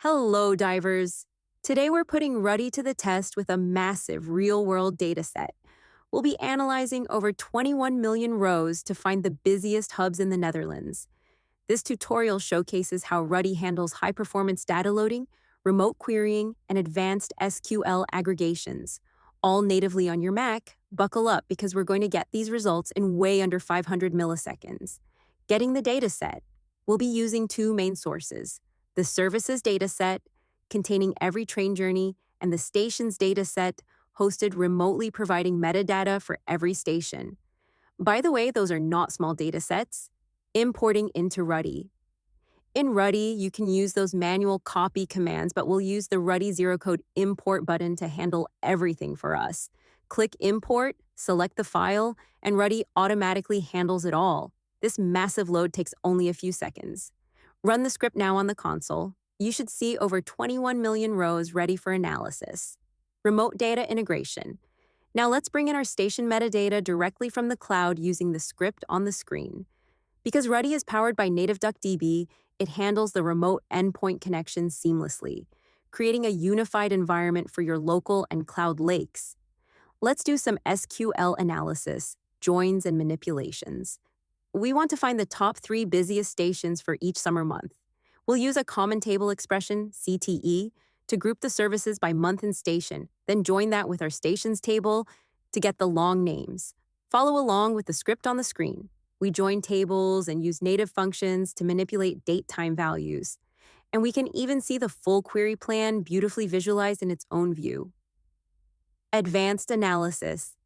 Hello, divers. Today we're putting Ruddy to the test with a massive real-world dataset. We'll be analyzing over 21 million rows to find the busiest hubs in the Netherlands. This tutorial showcases how Ruddy handles high-performance data loading, remote querying, and advanced SQL aggregations. All natively on your Mac. Buckle up because we're going to get these results in way under 500 milliseconds. Getting the dataset. We'll be using two main sources: the services dataset, containing every train journey, and the stations dataset, hosted remotely providing metadata for every station. By the way, those are not small datasets. Importing into Ruddy. In Ruddy, you can use those manual copy commands, but we'll use the Ruddy zero code import button to handle everything for us. Click import, select the file, and Ruddy automatically handles it all. This massive load takes only a few seconds. Run the script now on the console. You should see over 21 million rows ready for analysis. Remote data integration. Now let's bring in our station metadata directly from the cloud using the script on the screen. Because Ruddy is powered by native DuckDB, it handles the remote endpoint connections seamlessly, creating a unified environment for your local and cloud lakes. Let's do some SQL analysis, joins, and manipulations. We want to find the top 3 busiest stations for each summer month. We'll use a common table expression, CTE, to group the services by month and station, then join that with our stations table to get the long names. Follow along with the script on the screen. We join tables and use native functions to manipulate date-time values. And we can even see the full query plan beautifully visualized in its own view. Advanced analysis.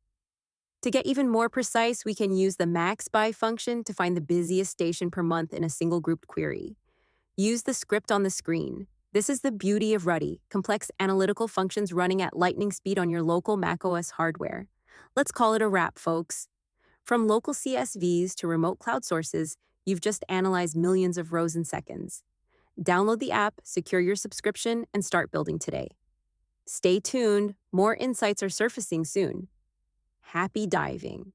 To get even more precise, we can use the max by function to find the busiest station per month in a single grouped query. Use the script on the screen. This is the beauty of Ruddy, complex analytical functions running at lightning speed on your local macOS hardware. Let's call it a wrap, folks. From local CSVs to remote cloud sources, you've just analyzed millions of rows in seconds. Download the app, secure your subscription, and start building today. Stay tuned, more insights are surfacing soon. Happy diving.